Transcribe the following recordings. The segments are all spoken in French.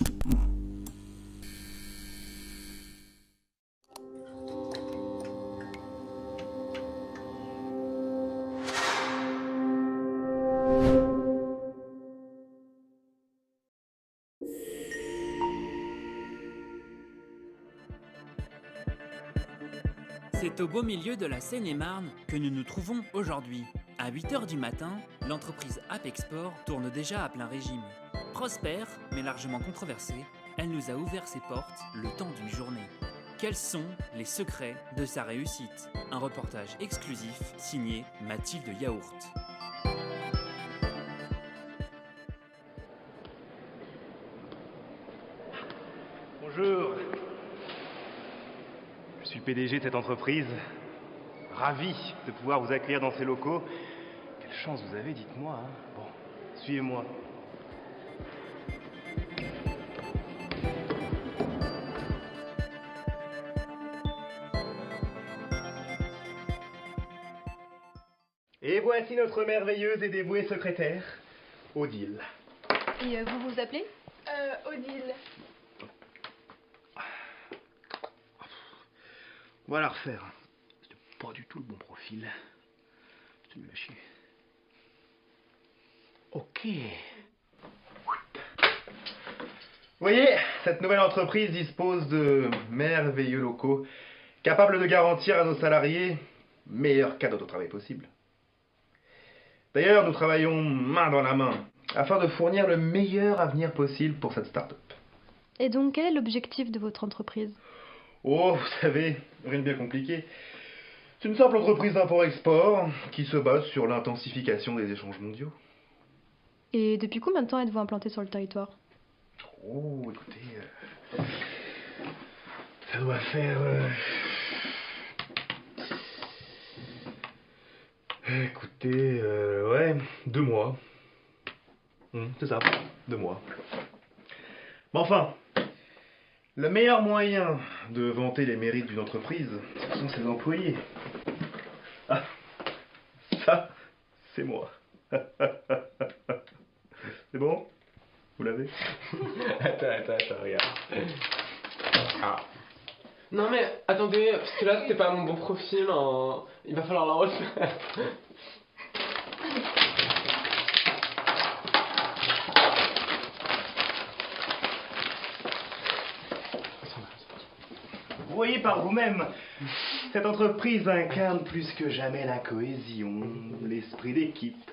C'est au beau milieu de la Seine-et-Marne que nous nous trouvons aujourd'hui. À 8 h du matin, l'entreprise Apexport tourne déjà à plein régime. Prospère, mais largement controversée, elle nous a ouvert ses portes le temps d'une journée. Quels sont les secrets de sa réussite? Un reportage exclusif signé Mathilde Yaourt. Bonjour. Je suis le PDG de cette entreprise. Ravi de pouvoir vous accueillir dans ces locaux. Quelle chance vous avez, dites-moi. Hein. Bon, suivez-moi. Et voici notre merveilleuse et dévouée secrétaire, Odile. Et vous vous appelez Odile. On va la refaire. C'était pas du tout le bon profil. C'est nul à chier. Ok. Vous voyez, cette nouvelle entreprise dispose de merveilleux locaux, capables de garantir à nos salariés meilleur cadre de travail possible. D'ailleurs, nous travaillons main dans la main afin de fournir le meilleur avenir possible pour cette start-up. Et donc, quel est l'objectif de votre entreprise? Oh, vous savez, rien de bien compliqué. C'est une simple entreprise d'import-export qui se base sur l'intensification des échanges mondiaux. Et depuis combien de temps êtes-vous implanté sur le territoire? Oh, écoutez, ça doit faire... Écoutez, ouais, 2 mois. C'est ça, 2 mois. Mais enfin, le meilleur moyen de vanter les mérites d'une entreprise, ce sont ses employés. Ah, ça, c'est moi. C'est bon? Vous l'avez? Attends, regarde. Ah. Non mais, attendez, parce que là, c'était pas mon bon profil, hein. Il va falloir la refaire. Vous voyez par vous-même, cette entreprise incarne plus que jamais la cohésion, l'esprit d'équipe.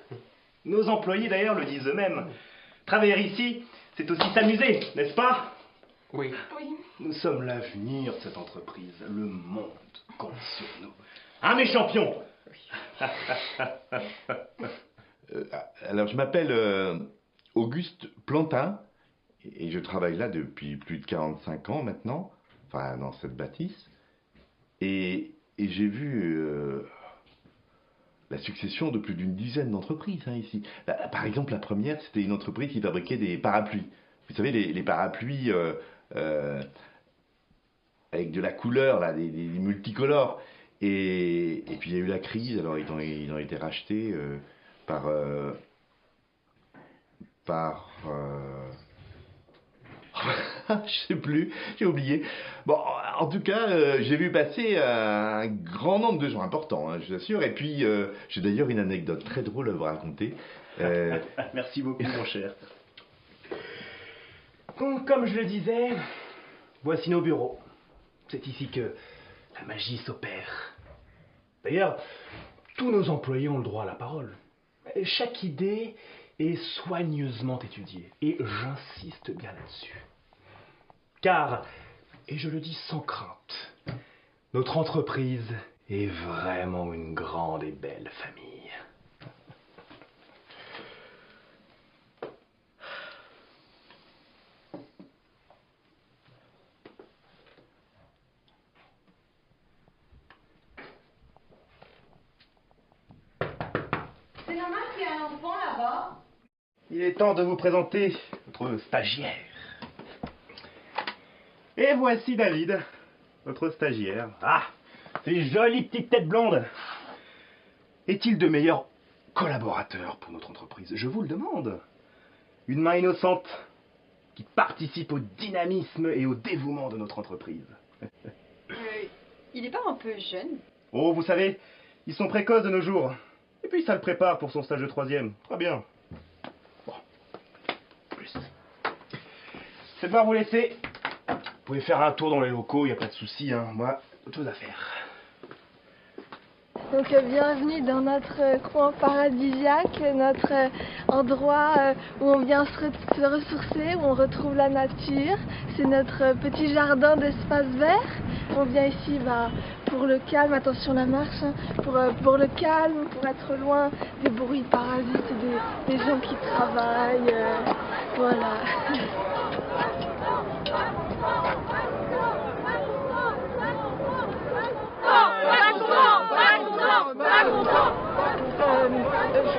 Nos employés d'ailleurs le disent eux-mêmes. Travailler ici, c'est aussi s'amuser, n'est-ce pas? Oui. Oui. Nous sommes l'avenir de cette entreprise. Le monde compte sur nous. Hein, mes champions? Alors, je m'appelle Auguste Plantin et je travaille là depuis plus de 45 ans maintenant, enfin dans cette bâtisse. Et j'ai vu la succession de plus d'une dizaine d'entreprises ici. Par exemple, la première, c'était une entreprise qui fabriquait des parapluies. Vous savez, les parapluies avec de la couleur, là, des multicolores. Et puis il y a eu la crise, alors ils ont été rachetés par je sais plus, j'ai oublié. Bon, en tout cas, j'ai vu passer un grand nombre de gens importants, hein, je vous assure. Et puis, j'ai d'ailleurs une anecdote très drôle à vous raconter. Merci beaucoup, mon cher. Donc, comme je le disais, voici nos bureaux. C'est ici que la magie s'opère. D'ailleurs, tous nos employés ont le droit à la parole. Chaque idée est soigneusement étudiée. Et j'insiste bien là-dessus. Car, et je le dis sans crainte, notre entreprise est vraiment une grande et belle famille. C'est normal qu'il y ait un enfant là-bas. Il est temps de vous présenter notre stagiaire. Et voici David, notre stagiaire. Ah, ces jolies petites têtes blondes. Est-il de meilleurs collaborateurs pour notre entreprise? Je vous le demande. Une main innocente qui participent au dynamisme et au dévouement de notre entreprise. Il est pas un peu jeune? Oh, vous savez, ils sont précoces de nos jours. Et puis ça le prépare pour son stage de 3e. Très bien. Bon. Plus. Je vais devoir vous laisser. Vous pouvez faire un tour dans les locaux, il n'y a pas de souci, hein. Moi, autre chose à faire. Donc bienvenue dans notre coin paradisiaque, notre endroit où on vient se ressourcer, où on retrouve la nature. C'est notre petit jardin d'espace vert. On vient ici pour le calme, attention la marche, hein, pour le calme, pour être loin des bruits parasites, des gens qui travaillent. Voilà.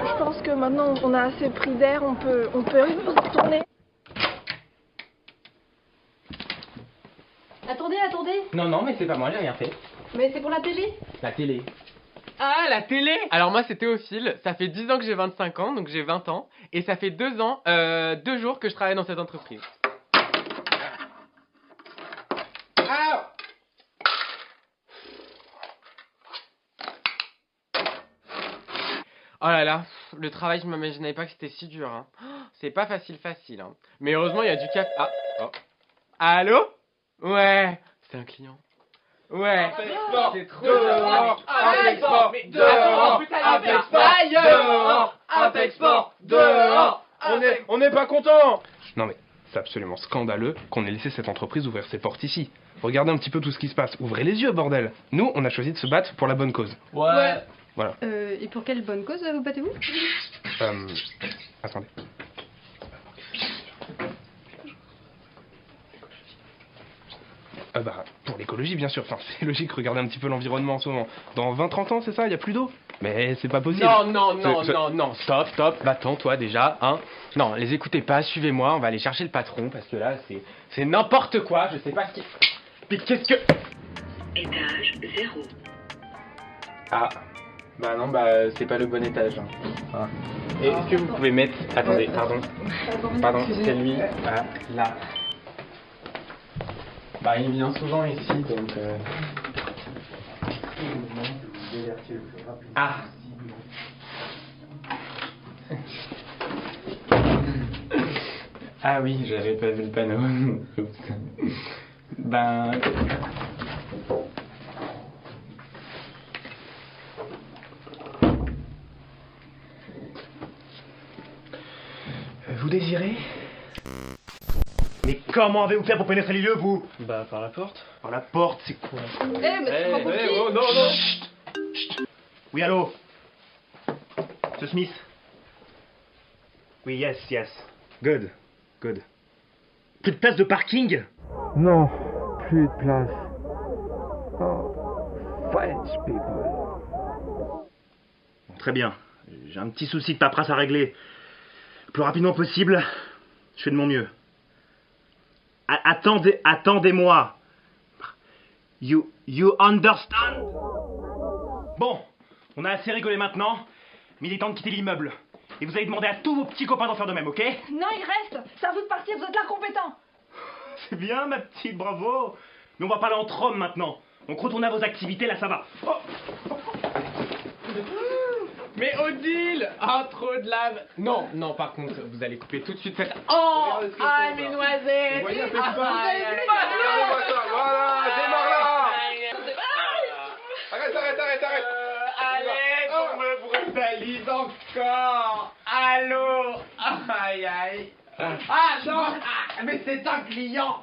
Je pense que maintenant on a assez pris d'air, on peut retourner. Attendez. Non, mais c'est pas moi, j'ai rien fait. Mais c'est pour la télé? La télé. Ah, la télé! Alors moi c'est Théophile, ça fait 10 ans que j'ai 25 ans, donc j'ai 20 ans, et ça fait 2 ans, 2 jours que je travaille dans cette entreprise. Ah! Oh là là, le travail, je m'imaginais pas que c'était si dur, hein. C'est pas facile, hein. Mais heureusement, il y a du cap... Ah, oh. Allô? Ouais, c'est un client. Ouais, c'est trop dehors, Impexport, dehors, Impexport, dehors, On n'est pas content. Non mais c'est absolument scandaleux qu'on ait laissé cette entreprise ouvrir ses portes ici. Regardez un petit peu tout ce qui se passe. Ouvrez les yeux, bordel. Nous, on a choisi de se battre pour la bonne cause. Ouais. Voilà. Et pour quelle bonne cause vous battez-vous? Attendez. Pour l'écologie, bien sûr. Enfin, c'est logique, regardez un petit peu l'environnement en ce moment. Dans 20-30 ans, c'est ça? Il y a plus d'eau? Mais c'est pas possible. Non, stop, va-t'en toi déjà, hein. Non, les écoutez pas, suivez-moi, on va aller chercher le patron, parce que là, c'est n'importe quoi, je sais pas ce qui... Mais qu'est-ce que... Étage 0. Ah, bah non, c'est pas le bon étage. Hein. Est-ce que vous pouvez mettre... Attendez, pardon, c'est lui, là. Bah il vient souvent ici, donc... Ah. Ah oui, j'avais pas vu le panneau. Ben... Vous désirez? Mais comment avez-vous fait pour pénétrer les lieux, vous? Bah, par la porte. Par la porte, c'est quoi? Mais c'est pas pour qui? Oh, non. Chut. Oui, allô? Monsieur Smith? Oui, yes. Good. Plus de place de parking? Non, plus de place. Oh, French people. Très bien. J'ai un petit souci de paperasse à régler. Le plus rapidement possible, je fais de mon mieux. Attendez-moi. You understand? Bon, on a assez rigolé maintenant, mais il est temps de quitter l'immeuble. Et vous allez demander à tous vos petits copains d'en faire de même, ok? Non, il reste. C'est à vous de partir, vous êtes l'incompétent. C'est bien, ma petite, bravo. Mais on va parler entre hommes maintenant. Donc retournez à vos activités, là ça va. Oh. Mais Odile! Ah, trop de lave! Non, par contre, vous allez couper tout de suite cette... Oh! Ah, mes noisettes! Vous voyez un peu de pas? Regardez-moi ça! Voilà, démarre là! Arrête! Allez, on me brutalise encore! Allô! Aïe! Ah, non! Mais c'est un client!